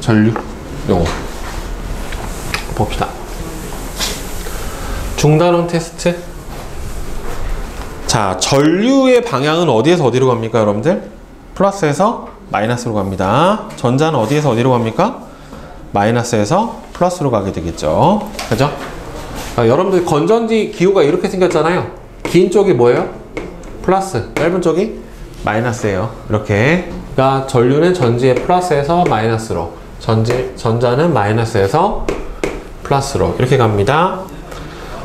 전류 요거 봅시다. 중단원 테스트. 자, 전류의 방향은 어디에서 어디로 갑니까, 여러분들? 플러스에서 마이너스로 갑니다. 전자는 어디에서 어디로 갑니까? 마이너스에서 플러스로 가게 되겠죠. 그죠? 여러분들 건전지 기호가 이렇게 생겼잖아요. 긴 쪽이 뭐예요? 플러스, 짧은 쪽이 마이너스예요. 이렇게. 그러니까 전류는 전지의 플러스에서 마이너스로, 전자는 마이너스에서 플러스로 이렇게 갑니다.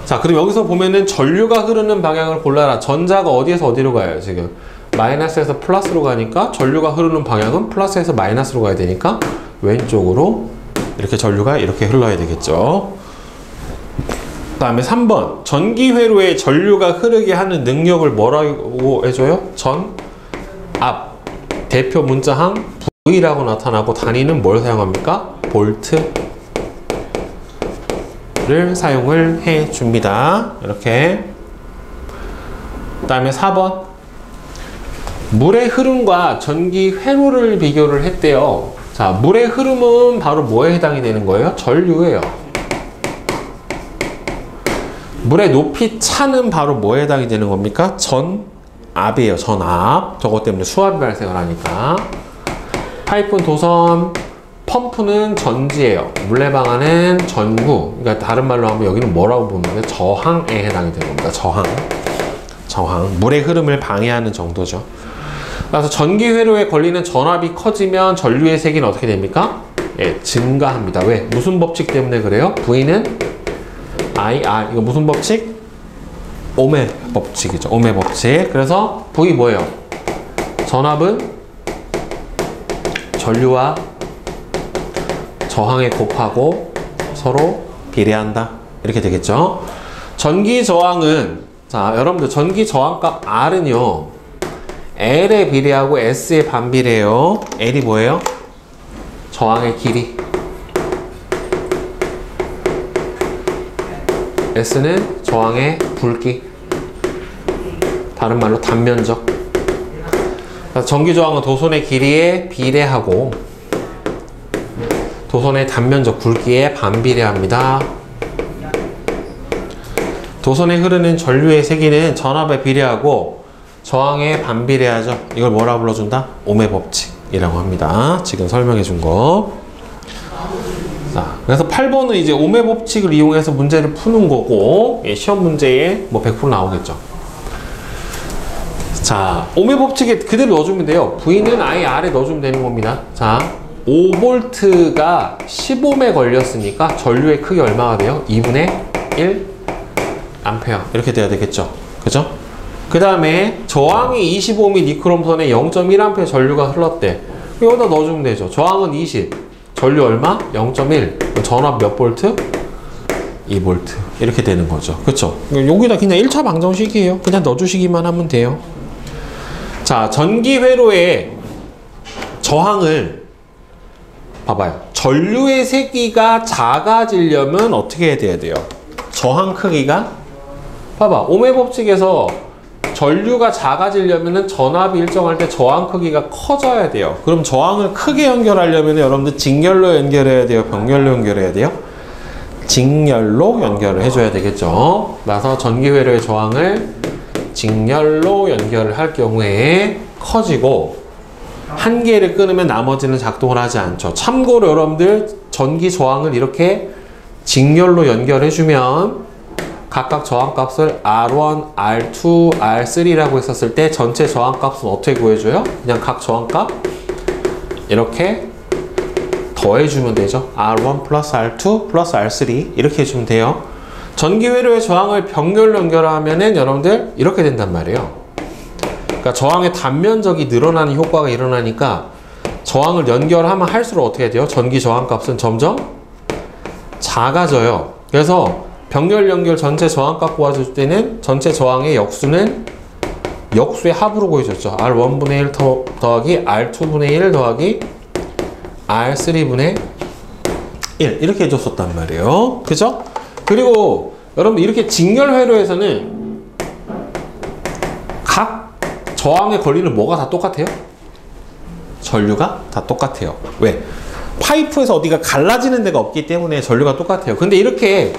자, 그럼 여기서 보면은 전류가 흐르는 방향을 골라라. 전자가 어디에서 어디로 가요? 지금 마이너스에서 플러스로 가니까 전류가 흐르는 방향은 플러스에서 마이너스로 가야 되니까 왼쪽으로 이렇게 전류가 이렇게 흘러야 되겠죠. 그 다음에 3번. 전기회로에 전류가 흐르게 하는 능력을 뭐라고 해줘요? 앞. 대표 문자항 V라고 나타나고 단위는 뭘 사용합니까? 볼트를 사용을 해 줍니다. 이렇게. 그 다음에 4번. 물의 흐름과 전기 회로를 비교를 했대요. 자, 물의 흐름은 바로 뭐에 해당이 되는 거예요? 전류예요. 물의 높이 차는 바로 뭐에 해당이 되는 겁니까? 전압이에요. 전압. 저것 때문에 수압이 발생을 하니까. 파이프는 도선, 펌프는 전지예요. 물레방아는 전구. 그러니까 다른 말로 하면 여기는 뭐라고 보는 거예요? 저항에 해당이 되는 겁니다. 저항. 물의 흐름을 방해하는 정도죠. 그래서 전기 회로에 걸리는 전압이 커지면 전류의 세기는 어떻게 됩니까? 예, 증가합니다. 왜? 무슨 법칙 때문에 그래요? V는 IR. 이거 무슨 법칙? 오메 법칙이죠. 오메 법칙. 그래서 V 뭐예요? 전압은 전류와 저항에 곱하고 서로 비례한다. 이렇게 되겠죠. 전기 저항은, 자, 여러분들 전기 저항값 R은요, L에 비례하고 S에 반비례해요. L이 뭐예요? 저항의 길이. S는 저항의 굵기. 다른 말로 단면적. 전기 저항은 도선의 길이에 비례하고 도선의 단면적 굵기에 반비례합니다. 도선에 흐르는 전류의 세기는 전압에 비례하고 저항에 반비례하죠. 이걸 뭐라 불러준다? 오메 법칙이라고 합니다. 지금 설명해 준 거. 자, 그래서 8번은 이제 오메 법칙을 이용해서 문제를 푸는 거고, 예, 시험 문제에 뭐 100% 나오겠죠. 자, 오메 법칙에 그대로 넣어주면 돼요. V는 IR에 넣어주면 되는 겁니다. 자, 5V가 10ohm에 걸렸으니까 전류의 크기 얼마가 돼요? 2분의 1 암페어. 이렇게 돼야 되겠죠. 그죠? 그 다음에 저항이 25mm 니크롬선에 0.1A 전류가 흘렀대. 여기다 넣어주면 되죠. 저항은 20, 전류 얼마? 0.1. 전압 몇 볼트? 2V. 이렇게 되는 거죠. 그쵸? 여기다 그냥 1차 방정식이에요. 그냥 넣어주시기만 하면 돼요. 자, 전기 회로에 저항을 봐봐요. 전류의 세기가 작아지려면 어떻게 해야 돼요? 저항 크기가, 봐봐, 오메 법칙에서 전류가 작아지려면 전압이 일정할 때 저항 크기가 커져야 돼요. 그럼 저항을 크게 연결하려면 여러분들 직렬로 연결해야 돼요? 병렬로 연결해야 돼요? 직렬로 연결을 해줘야 되겠죠. 그래서 전기회로의 저항을 직렬로 연결을 할 경우에 커지고, 한 개를 끊으면 나머지는 작동을 하지 않죠. 참고로 여러분들 전기 저항을 이렇게 직렬로 연결해주면 각각 저항값을 R1, R2, R3라고 했었을 때 전체 저항값은 어떻게 구해줘요? 그냥 각 저항값 이렇게 더해주면 되죠. R1 플러스 R2 플러스 R3 이렇게 해주면 돼요. 전기 회로의 저항을 병렬로 연결하면은 여러분들 이렇게 된단 말이에요. 그러니까 저항의 단면적이 늘어나는 효과가 일어나니까 저항을 연결하면 할수록 어떻게 돼요? 전기 저항값은 점점 작아져요. 그래서 병렬 연결 전체 저항값 구해줄 때는 전체 저항의 역수는 역수의 합으로 구해줬죠. R1분의 1 더하기 R2분의 1 더하기 R3분의 1 이렇게 해줬었단 말이에요. 그죠? 그리고 여러분 이렇게 직렬 회로에서는 각 저항에 걸리는 뭐가 다 똑같아요? 전류가 다 똑같아요. 왜? 파이프에서 어디가 갈라지는 데가 없기 때문에 전류가 똑같아요. 근데 이렇게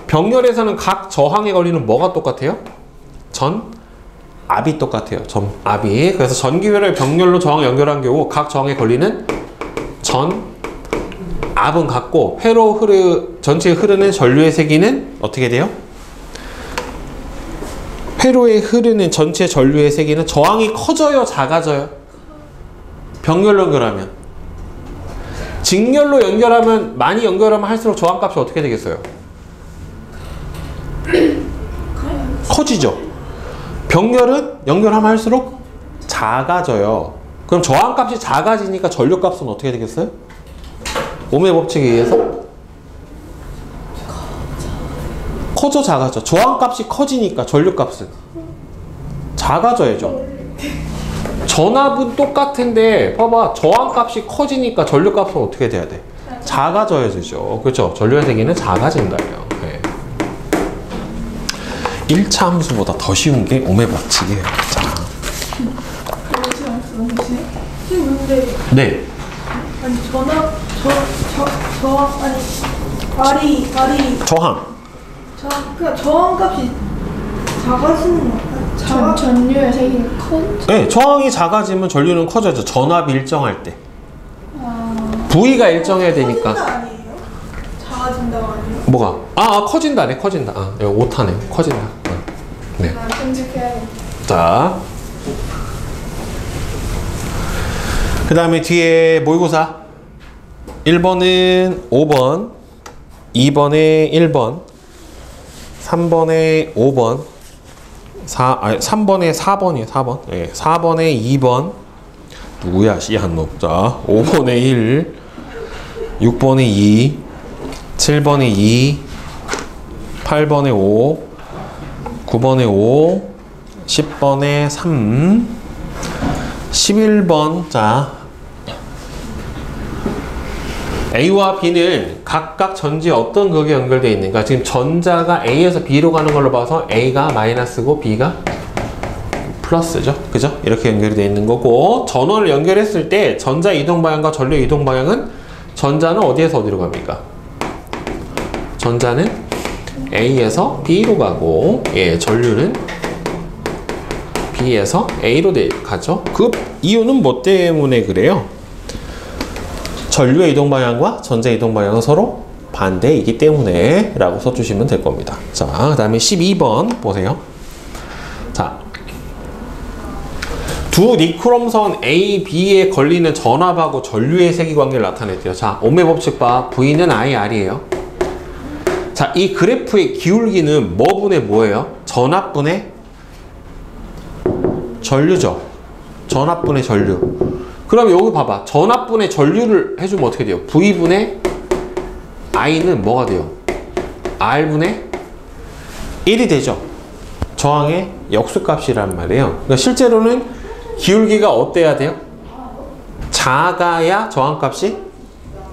병렬에서는 각 저항에 걸리는 뭐가 똑같아요? 전압이 똑같아요. 전압이. 그래서 전기회로를 병렬로 저항 연결한 경우 각 저항에 걸리는 전압은 같고 전체에 흐르는 전류의 세기는 어떻게 돼요? 회로에 흐르는 전체 전류의 세기는 저항이 커져요? 작아져요? 병렬로 연결하면. 직렬로 연결하면, 많이 연결하면 할수록 저항값이 어떻게 되겠어요? 커지죠. 병렬은 연결하면 할수록 작아져요. 그럼 저항값이 작아지니까 전류값은 어떻게 되겠어요? ohm의 법칙에 의해서 커져 작아져. 저항값이 커지니까 전류값은 작아져야죠. 전압은 똑같은데 봐봐, 저항값이 커지니까 전류값은 어떻게 돼야 돼? 작아져야 되죠. 그렇죠? 전류의 세기는 작아진다요. 네. 1차 함수보다 더 쉬운 게 ohm의 법칙이에요. 자. 근데 네. 아니 저항 그러니까 저항값이 작아지는 거 전류의 세기가 커져? 네, 저항이 작아지면 전류는 커져죠. 전압이 일정할 때. V가 일정해야 되니까. 커진다 아니에요? 작아진다고 아니에요? 뭐가? 커진다네, 커진다. 이거 오타네, 커진다. 네. 편집해야겠다. 자. 그 다음에 뒤에 모의고사. 1번은 5번, 2번에 1번, 3번에 5번, 3번에 4번이에요, 4번. 네, 4번에 2번. 누구야, 씨한 놈. 자, 5번에 1, 6번에 2, 7번에 2, 8번에 5, 9번에 5, 10번에 3, 11번. 자, A와 B는 각각 전지에 어떤 극에 연결되어 있는가? 지금 전자가 A에서 B로 가는 걸로 봐서 A가 마이너스고 B가 플러스죠. 그죠? 이렇게 연결이 되어 있는 거고, 전원을 연결했을 때 전자 이동 방향과 전류 이동 방향은, 전자는 어디에서 어디로 갑니까? 전자는 A에서 B로 가고, 전류는 B에서 A로 가죠. 그 이유는 뭐 때문에 그래요? 전류의 이동 방향과 전자 이동 방향은 서로 반대이기 때문에 라고 써주시면 될 겁니다. 자, 그 다음에 12번 보세요. 자, 두 니크롬선 A, B에 걸리는 전압하고 전류의 세기 관계를 나타냈대요. 자, ohm의 법칙 봐. V는 IR이에요. 자, 이 그래프의 기울기는 뭐 분의 뭐예요? 전압분의 전류죠. 전압분의 전류. 그럼 여기 봐봐. 전압분의 전류를 해주면 어떻게 돼요? V분의 I는 뭐가 돼요? R분의 1이 되죠. 저항의 역수값이란 말이에요. 그러니까 실제로는 기울기가 어때야 돼요? 작아야 저항값이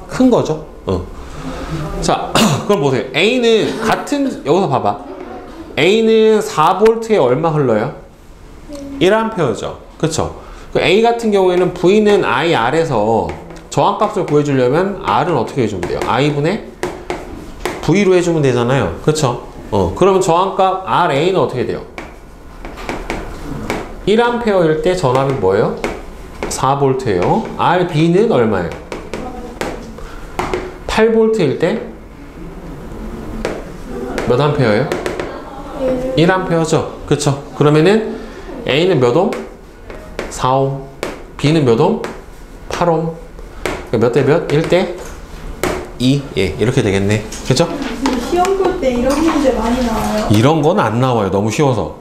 큰 거죠. 자, 그럼 보세요. A는 같은, 여기서 봐봐. A는 4V에 얼마 흘러요? 1A죠. 그쵸? A 같은 경우에는 V는 IR에서 저항값을 구해주려면 R은 어떻게 해주면 돼요? I분의 V로 해주면 되잖아요. 그쵸? 그러면 저항값 RA는 어떻게 돼요? 1A일 때 전압이 뭐예요? 4V예요. RB는 얼마예요? 8V일 때 몇 암페어예요? 1A죠. 그쵸? 그러면은 A는 몇 옴? 4옴. B는 몇 옴? 8옴. 몇 대 몇? 1대 2. 예, 이렇게 되겠네. 그죠? 시험 볼 때 이런 문제 많이 나와요? 이런 건 안 나와요. 너무 쉬워서.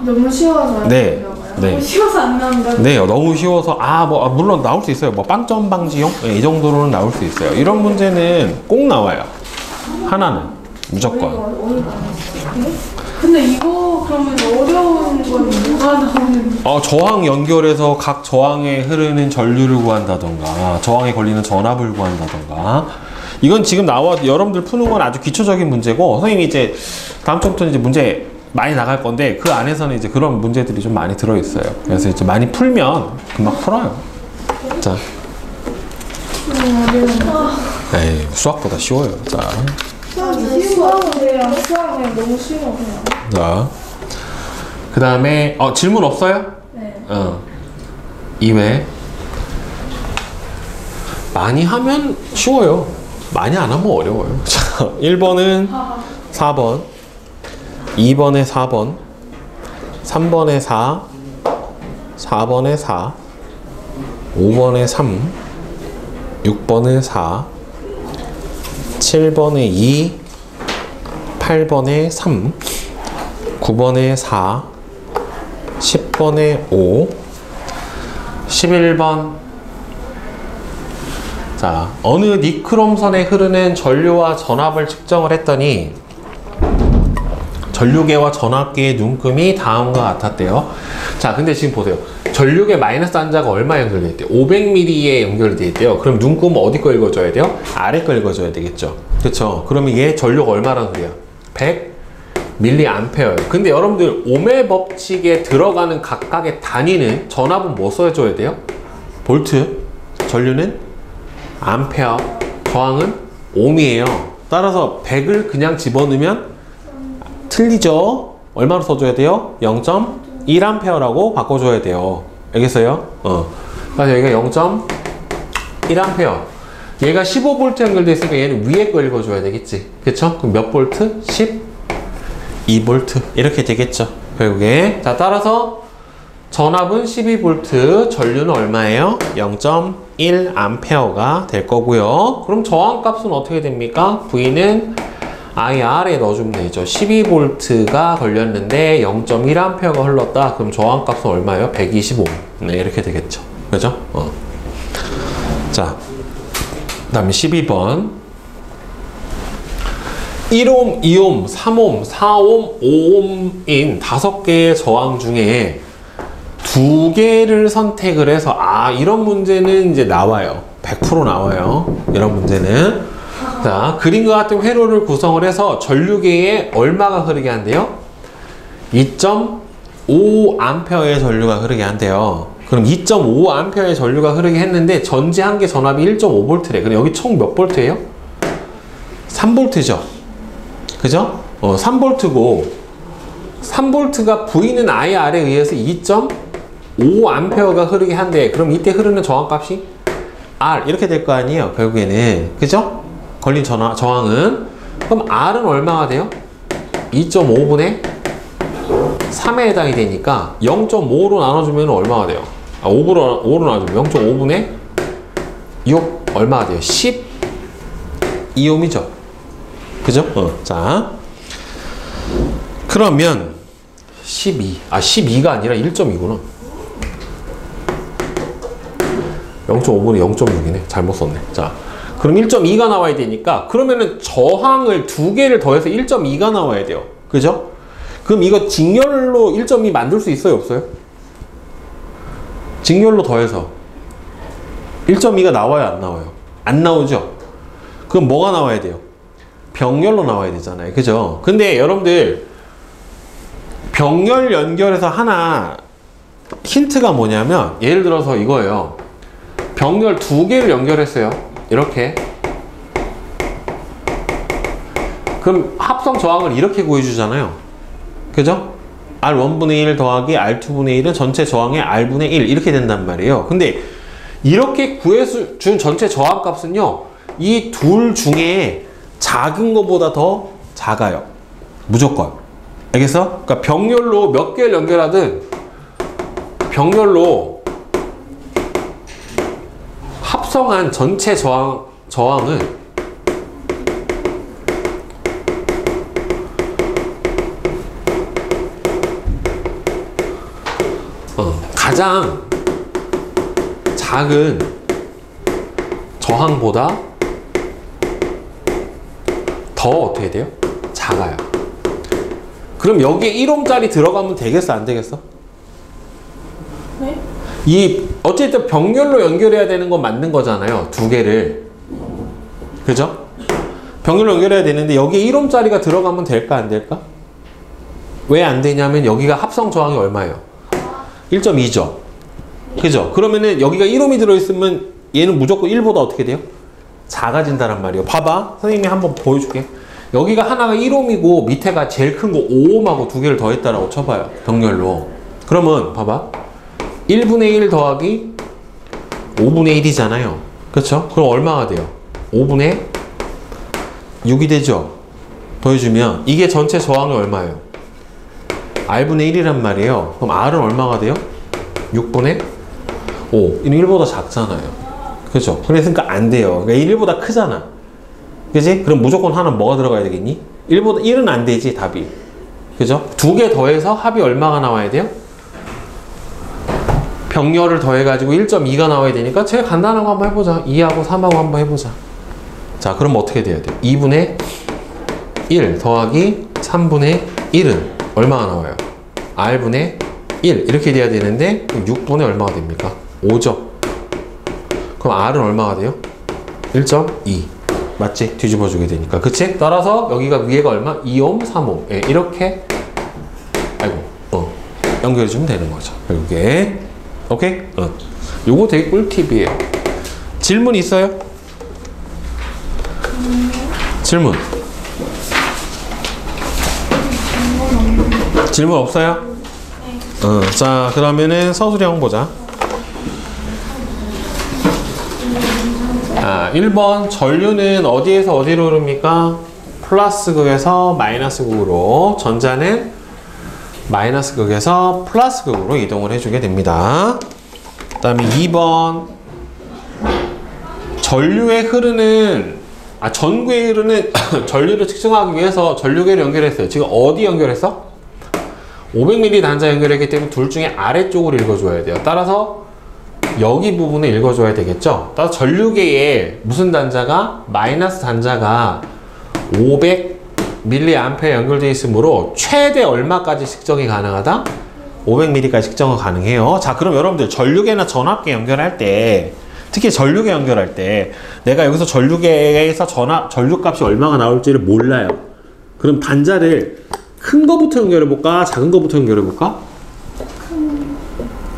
너무 쉬워서 네. 네. 너무 쉬워서 안 나온다. 네, 너무 쉬워서 물론 나올 수 있어요. 뭐 빵점 방지용 이 정도로는 나올 수 있어요. 이런 문제는 꼭 나와요. 하나는 무조건. 근데 이거 그러면 어려운 건 뭐가 나오는? 저항 연결해서 각 저항에 흐르는 전류를 구한다던가, 저항에 걸리는 전압을 구한다던가. 이건 지금 여러분들 푸는 건 아주 기초적인 문제고, 선생님이 이제 다음 주부터는 이제 문제 많이 나갈 건데, 그 안에서는 이제 그런 문제들이 좀 많이 들어있어요. 그래서 이제 많이 풀면 금방 풀어요. 자. 어려워. 에이, 수학보다 쉬워요. 자, 수학은 너무 쉬워 그냥. 자, 그 다음에 질문 없어요? 네. 이외 많이 하면 쉬워요. 많이 안 하면 어려워요. 자, 1번은 4번, 2번에 4번, 3번에 4, 4번에 4, 5번에 3, 6번에 4, 7번에 2, 8번에 3, 9번에 4, 10번에 5, 11번. 자, 어느 니크롬선에 흐르는 전류와 전압을 측정을 했더니 전류계와 전압계의 눈금이 다음과 같았대요. 자, 근데 지금 보세요. 전류계 마이너스 한자가 얼마 연결되어 있대요? 500ml에 연결되어 있대요. 그럼 눈금은 어디 거 읽어줘야 돼요? 아래 거 읽어줘야 되겠죠. 그쵸? 그러면 얘 전류가 얼마라는 소리야? 100mA예요. 근데 여러분들 오메 법칙에 들어가는 각각의 단위는 전압은 뭐 써줘야 돼요? 볼트, 전류는 암페어, 저항은 옴이에요. 따라서 100을 그냥 집어넣으면 틀리죠? 얼마로 써줘야 돼요? 0.1A라고 바꿔줘야 돼요. 알겠어요? 그래서 여기가 0.1A. 얘가 15V 연결돼 있으니까 얘는 위에 거 읽어줘야 되겠지. 그쵸? 그럼 몇 볼트? 12V. 이렇게 되겠죠. 결국에. 자, 따라서 전압은 12V, 전류는 얼마예요? 0.1A가 될 거고요. 그럼 저항값은 어떻게 됩니까? V는 IR에 넣어주면 되죠. 12V가 걸렸는데 0.1A가 흘렀다. 그럼 저항값은 얼마예요? 125. 네, 이렇게 되겠죠. 그죠? 자, 그 다음에 12번. 1옴, 2옴, 3옴, 4옴, 5옴인 5개의 저항 중에 2개를 선택을 해서 이런 문제는 이제 나와요. 100% 나와요. 이런 문제는. 자, 그림과 같은 회로를 구성을 해서 전류계에 얼마가 흐르게 한대요? 2.5A의 전류가 흐르게 한대요. 그럼 2.5A의 전류가 흐르게 했는데 전지 한 개 전압이 1.5V래. 그럼 여기 총 몇 볼트예요? 3V죠. 그죠? 3V고 3V가 V는 IR에 의해서 2.5A가 흐르게 한대. 그럼 이때 흐르는 저항값이 R 이렇게 될 거 아니에요. 결국에는. 그죠? 걸린 저항은. 그럼 R은 얼마가 돼요? 2.5분의 3에 해당이 되니까 0.5로 나눠주면 얼마가 돼요? 5로 나눠주면 0.5분의 6 얼마가 돼요? 12옴이죠. 그죠? 자, 그러면 12가 아니라 1.2구나. 0.5분의 0.6이네. 잘못 썼네. 자, 그럼 1.2가 나와야 되니까 그러면은 저항을 2개를 더해서 1.2가 나와야 돼요. 그죠? 그럼 이거 직렬로 1.2 만들 수 있어요? 없어요? 직렬로 더해서 1.2가 나와요? 안 나와요? 안 나오죠? 그럼 뭐가 나와야 돼요? 병렬로 나와야 되잖아요. 그죠? 근데 여러분들 병렬 연결해서 하나 힌트가 뭐냐면 예를 들어서 이거예요. 병렬 2개를 연결했어요. 이렇게. 그럼 합성 저항을 이렇게 구해주잖아요. 그죠? R1분의 1 더하기 R2분의 1은 전체 저항의 R분의 1 이렇게 된단 말이에요. 근데 이렇게 구해준 전체 저항값은요, 이 둘 중에 작은 것보다 더 작아요. 무조건. 알겠어? 그러니까 병렬로 몇 개를 연결하든 병렬로 합성한 전체 저항은 가장 작은 저항보다 더 어떻게 돼요? 작아요. 그럼 여기에 1옴짜리 들어가면 되겠어? 안 되겠어? 네? 어쨌든 병렬로 연결해야 되는 건 맞는 거잖아요. 2개를. 그죠? 병렬로 연결해야 되는데 여기에 1옴짜리가 들어가면 될까? 안 될까? 왜 안 되냐면 여기가 합성 저항이 얼마예요? 1.2죠. 그죠? 그러면은 여기가 1옴이 들어있으면 얘는 무조건 1보다 어떻게 돼요? 작아진다란 말이에요. 봐봐. 선생님이 한번 보여줄게. 여기가 하나가 1옴이고 밑에가 제일 큰 거 5옴하고 두 개를 더했다라고 쳐봐요. 병렬로. 그러면 봐봐. 1분의 1 더하기 5분의 1이잖아요. 그렇죠? 그럼 얼마가 돼요? 5분의 6이 되죠? 더해주면 이게 전체 저항이 얼마예요? R분의 1이란 말이에요. 그럼 R은 얼마가 돼요? 6분의 5. 이는 1보다 작잖아요. 그죠? 그러니까 안 돼요. 그러니까 1보다 크잖아. 그지? 그럼 무조건 하나 뭐가 들어가야 되겠니? 1은 안 되지, 답이. 그죠? 두 개 더해서 합이 얼마가 나와야 돼요? 병렬을 더해가지고 1.2가 나와야 되니까 제일 간단한 거 한번 해보자. 2하고 3하고 한번 해보자. 자, 그럼 어떻게 돼야 돼요? 2분의 1 더하기 3분의 1은 얼마가 나와요? R분의 1 이렇게 돼야 되는데 6분의 얼마가 됩니까? 5죠. 그럼 R은 얼마가 돼요? 1.2 맞지? 뒤집어주게 되니까 그치? 따라서 여기가 위에가 얼마? 2옴, 3옴 예, 이렇게 연결해주면 되는 거죠 결국에. 오케이? 요거 되게 꿀팁이에요. 질문 있어요? 질문 없어요? 자, 그러면은 서술형 보자. 1번 전류는 어디에서 어디로 흐릅니까? 플러스 극에서 마이너스 극으로, 전자는 마이너스 극에서 플러스 극으로 이동을 해주게 됩니다. 그 다음에 2번 전류에 흐르는 전구에 흐르는 전류를 측정하기 위해서 전류계를 연결했어요. 지금 어디 연결했어? 500ml 단자 연결했기 때문에 둘 중에 아래쪽으로 읽어줘야 돼요. 따라서 여기 부분을 읽어줘야 되겠죠. 따라서 전류계에 무슨 단자가? 마이너스 단자가 500mA 연결되어 있으므로 최대 얼마까지 측정이 가능하다? 500ml까지 측정이 가능해요. 자, 그럼 여러분들 전류계나 전압계 연결할 때, 특히 전류계 연결할 때 내가 여기서 전류계에서 전류값이 얼마가 나올지를 몰라요. 그럼 단자를 큰 거부터 연결해 볼까? 작은 거부터 연결해 볼까?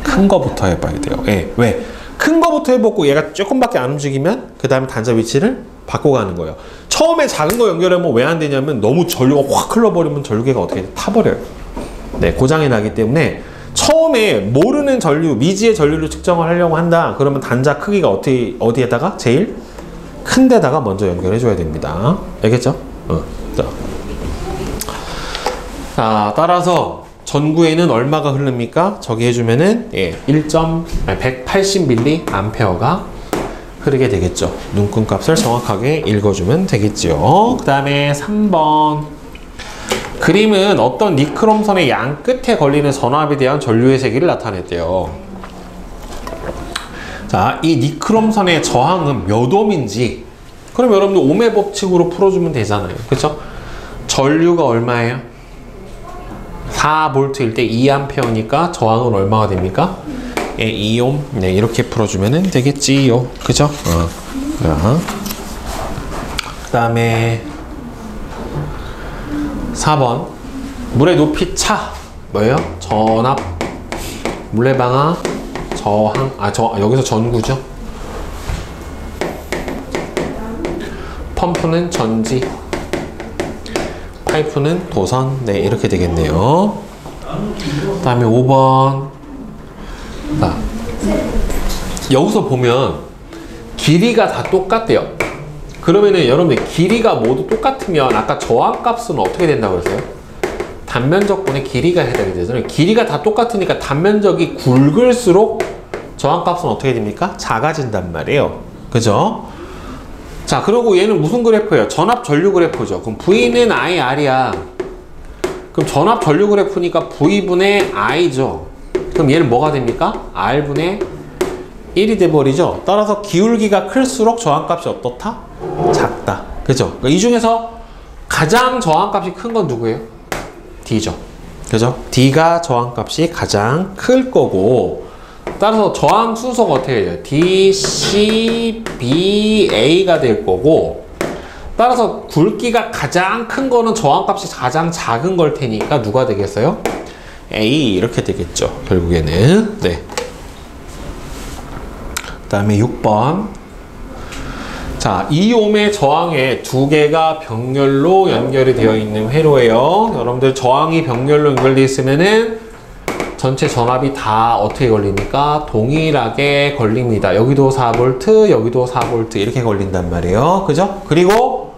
큰 거부터 해봐야 돼요. 예. 왜? 큰 거부터 해보고 얘가 조금밖에 안 움직이면 그 다음에 단자 위치를 바꿔가는 거예요. 처음에 작은 거 연결하면 왜 안 되냐면 너무 전류가 확 흘러버리면 전류계가 어떻게 타버려요. 네, 고장이 나기 때문에 처음에 모르는 전류, 미지의 전류를 측정을 하려고 한다. 그러면 단자 크기가 어디에다가? 제일 큰 데다가 먼저 연결해줘야 됩니다. 알겠죠? 자, 따라서 전구에는 얼마가 흐릅니까? 저기 해주면은 180mA가 흐르게 되겠죠. 눈금값을 정확하게 읽어주면 되겠죠. 그 다음에 3번 그림은 어떤 니크롬선의 양 끝에 걸리는 전압에 대한 전류의 세기를 나타냈대요. 자, 이 니크롬선의 저항은 몇 옴인지 그럼 여러분들 옴의 법칙으로 풀어주면 되잖아요. 그쵸? 전류가 얼마예요? 4V일 때 2A니까 저항은 얼마가 됩니까? 2옴. 네, 이렇게 풀어주면 되겠지요. 그죠? 그 다음에 4번 물의 높이 차 뭐예요? 전압, 물레방아, 저항, 여기서 전구죠. 펌프는 전지, 파이프는 도선. 네, 이렇게 되겠네요. 그 다음에 5번 여기서 보면 길이가 다 똑같대요. 그러면은 여러분들 길이가 모두 똑같으면 아까 저항값은 어떻게 된다고 그랬어요? 단면적분의 길이가 해당이 되잖아요. 길이가 다 똑같으니까 단면적이 굵을수록 저항값은 어떻게 됩니까? 작아진단 말이에요. 그죠? 자, 그리고 얘는 무슨 그래프예요? 전압 전류 그래프죠. 그럼 V는 IR이야. 그럼 전압 전류 그래프니까 V분의 I죠. 그럼 얘는 뭐가 됩니까? R분의 1이 돼버리죠. 따라서 기울기가 클수록 저항값이 어떻다? 작다. 그죠? 그러니까 이 중에서 가장 저항값이 큰 건 누구예요? D죠. 그죠? D가 저항값이 가장 클 거고, 따라서 저항 순서가 어떻게 돼요? D, C, B, A가 될 거고, 따라서 굵기가 가장 큰 거는 저항값이 가장 작은 걸 테니까 누가 되겠어요? A 이렇게 되겠죠. 결국에는. 네. 다음에 6번. 자, 2옴의 저항에 두 개가 병렬로 연결이 되어 있는 회로예요. 여러분들 저항이 병렬로 연결되어 있으면은 전체 전압이 다 어떻게 걸립니까? 동일하게 걸립니다. 여기도 4V, 여기도 4V 이렇게 걸린단 말이에요. 그죠? 그리고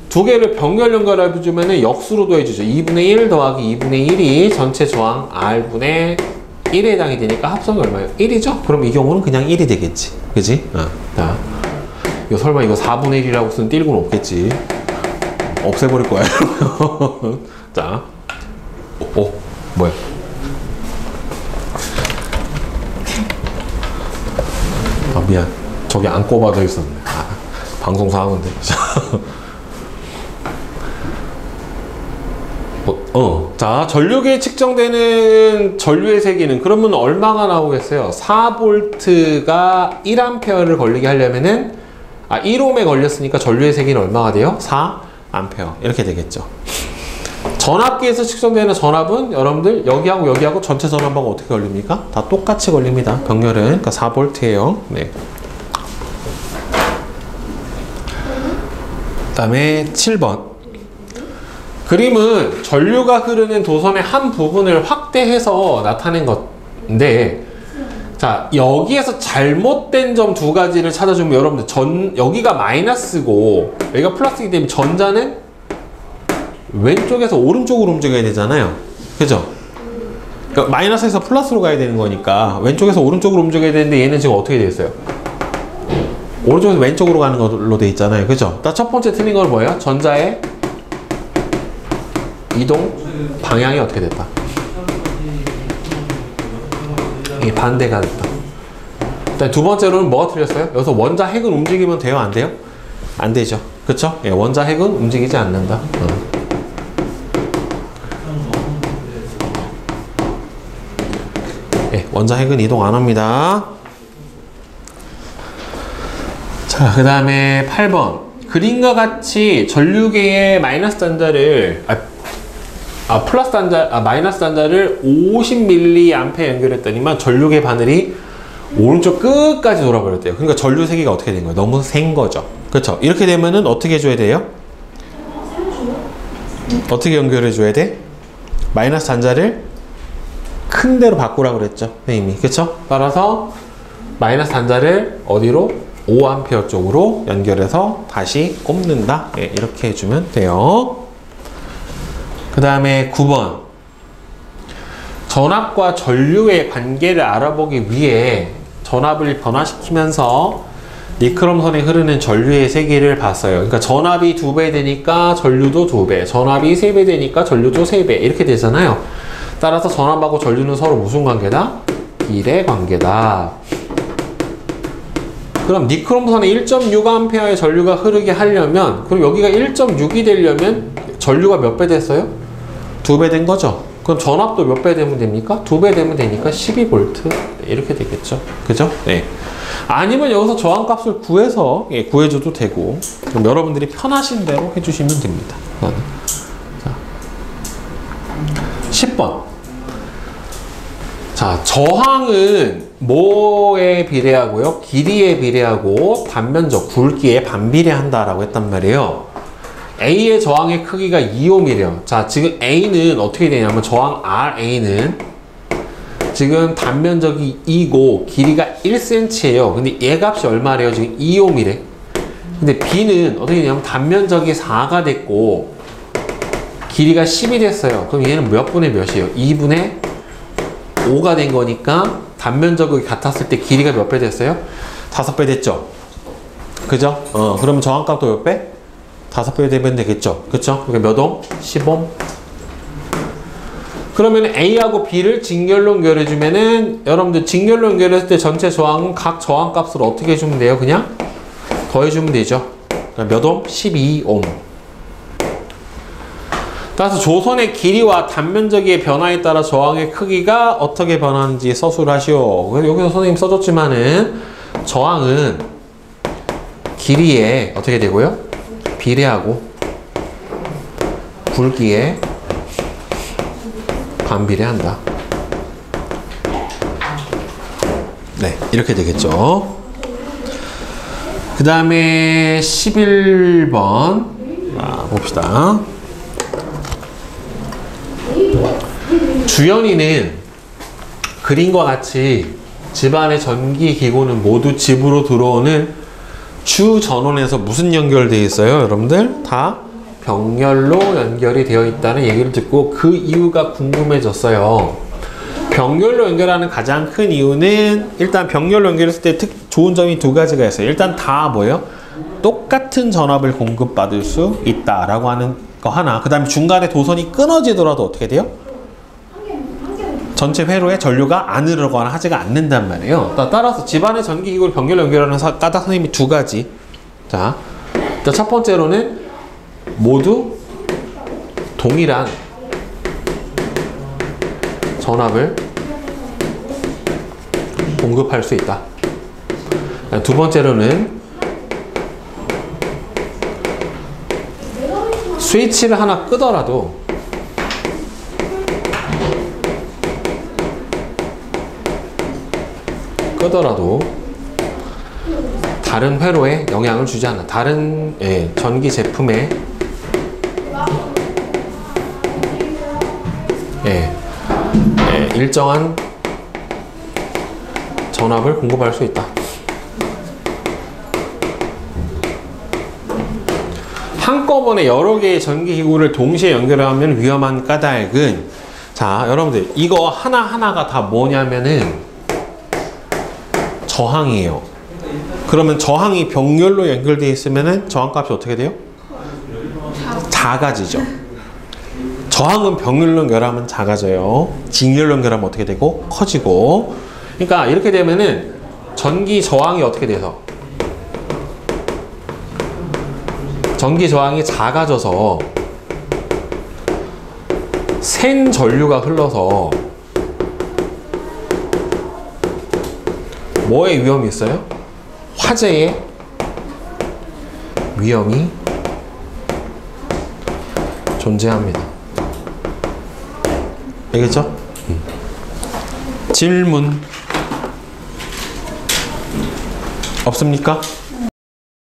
두 개를 병렬 연결해주면 역수로도 해주죠. 2분의 1 더하기 2분의 1이 전체 저항 R분의 1에 해당이 되니까 합성이 얼마예요? 1이죠? 그럼 이 경우는 그냥 1이 되겠지. 그지? 자, 이거 설마 이거 4분의 1이라고 쓴 띨구는 없겠지. 없애버릴 거야. 자, 뭐야? 미안. 저기 안 꼽아져 있었네. 방송사 하는데. 자, 전류계에 측정되는 전류의 세기는 그러면 얼마가 나오겠어요? 4V가 1A를 걸리게 하려면은 1옴에 걸렸으니까 전류의 세기는 얼마가 돼요? 4A 이렇게 되겠죠. 전압기에서 측정되는 전압은 여러분들 여기하고 여기하고 전체 전압하고 어떻게 걸립니까? 다 똑같이 걸립니다. 병렬은 그러니까 4V예요. 네. 그다음에 7번. 그림은 전류가 흐르는 도선의 한 부분을 확대해서 나타낸 건데, 자, 여기에서 잘못된 점 두 가지를 찾아주면 여러분들 여기가 마이너스고 여기가 플러스이기 때문에 전자는 왼쪽에서 오른쪽으로 움직여야 되잖아요. 그죠? 그러니까 마이너스에서 플러스로 가야 되는 거니까 왼쪽에서 오른쪽으로 움직여야 되는데 얘는 지금 어떻게 돼 있어요? 오른쪽에서 왼쪽으로 가는 걸로 돼 있잖아요. 그죠? 첫 번째 틀린 건 뭐예요? 전자의 이동 방향이 어떻게 됐다? 이게 반대가 됐다. 일단 두 번째로는 뭐가 틀렸어요? 여기서 원자 핵은 움직이면 돼요? 안 돼요? 안 되죠. 그쵸? 예, 원자 핵은 움직이지 않는다. 예, 원자 핵은 이동 안 합니다. 자, 그 다음에 8번. 그림과 같이 전류계의 마이너스 단자를 마이너스 단자를 50mA 연결했더니만 전류계 바늘이 오른쪽 끝까지 돌아버렸대요. 그러니까 전류 세기가 어떻게 된 거예요? 너무 센 거죠. 그렇죠? 이렇게 되면은 어떻게 해줘야 돼요? 어떻게 연결해 줘야 돼? 마이너스 단자를 큰 데로 바꾸라고 그랬죠, 선생님이. 그렇죠? 따라서 마이너스 단자를 어디로? 5A 쪽으로 연결해서 다시 꼽는다. 예, 이렇게 해주면 돼요. 그 다음에 9번. 전압과 전류의 관계를 알아보기 위해 전압을 변화시키면서 니크롬선에 흐르는 전류의 세기를 봤어요. 그러니까 전압이 2배 되니까 전류도 2배, 전압이 3배 되니까 전류도 3배 이렇게 되잖아요. 따라서 전압하고 전류는 서로 무슨 관계다? 비례 관계다. 그럼 니크롬선에 1.6A의 전류가 흐르게 하려면, 그럼 여기가 1.6이 되려면 전류가 몇 배 됐어요? 2배 된 거죠. 그럼 전압도 몇 배 되면 됩니까? 2배 되면 되니까 12V 이렇게 되겠죠. 그죠? 네. 아니면 여기서 저항값을 구해서 구해줘도 되고, 그럼 여러분들이 편하신 대로 해주시면 됩니다. 자, 10번. 자, 저항은 뭐에 비례하고요? 길이에 비례하고 단면적 굵기에 반비례한다라고 했단 말이에요. A의 저항의 크기가 2옴이래요. 자, 지금 A는 어떻게 되냐면 저항 RA는 지금 단면적이 2고 길이가 1cm예요. 근데 얘 값이 얼마래요? 지금 2옴이래. 근데 B는 어떻게 되냐면 단면적이 4가 됐고 길이가 10이 됐어요. 그럼 얘는 몇 분의 몇이에요? 2분의 5가 된 거니까 단면적이 같았을 때 길이가 몇 배 됐어요? 5배 됐죠? 그죠? 그러면 저항값도 몇 배? 5배 되면 되겠죠? 그쵸? 그러니까 몇 옴? 10옴? 그러면 A하고 B를 직렬로 연결해주면은 여러분들 직렬로 연결했을 때 전체 저항은 각 저항값을 어떻게 해주면 돼요? 그냥 더해주면 되죠? 그러니까 몇 옴? 12옴. 따라서 조선의 길이와 단면적의 변화에 따라 저항의 크기가 어떻게 변하는지 서술을 하시오. 여기서 선생님 써줬지만은 저항은 길이에 어떻게 되고요? 비례하고 굵기에 반비례한다. 네, 이렇게 되겠죠. 그 다음에 11번 봅시다. 주연이는 그림과 같이 집안의 전기기구는 모두 집으로 들어오는 주 전원에서 무슨 연결되어 있어요? 여러분들 다 병렬로 연결이 되어 있다는 얘기를 듣고 그 이유가 궁금해졌어요. 병렬로 연결하는 가장 큰 이유는 일단 병렬로 연결했을 때 좋은 점이 두 가지가 있어요. 일단 다 뭐예요? 똑같은 전압을 공급받을 수 있다라고 하는 거 하나. 그 다음에 중간에 도선이 끊어지더라도 어떻게 돼요? 전체 회로에 전류가 안 흐르거나 하지가 않는단 말이에요. 따라서 집안의 전기기구를 병렬로 연결하는 까닭 선생님이 두 가지. 자, 일단 첫 번째로는 모두 동일한 전압을 공급할 수 있다. 두 번째로는 스위치를 하나 끄더라도 다른 회로에 영향을 주지 않아. 다른 전기 제품에 일정한 전압을 공급할 수 있다. 한꺼번에 여러 개의 전기기구를 동시에 연결하면 위험한 까닭은, 자, 여러분들 이거 하나하나가 다 뭐냐면은 저항이에요. 그러면 저항이 병렬로 연결되어 있으면은 저항값이 어떻게 돼요? 작아지죠. 저항은 병렬로 연결하면 작아져요. 직렬로 연결하면 어떻게 되고? 커지고. 그러니까 이렇게 되면은 전기 저항이 어떻게 돼서? 전기 저항이 작아져서 센 전류가 흘러서 뭐의 위험이 있어요? 화재의 위험이 존재합니다. 알겠죠? 질문 없습니까?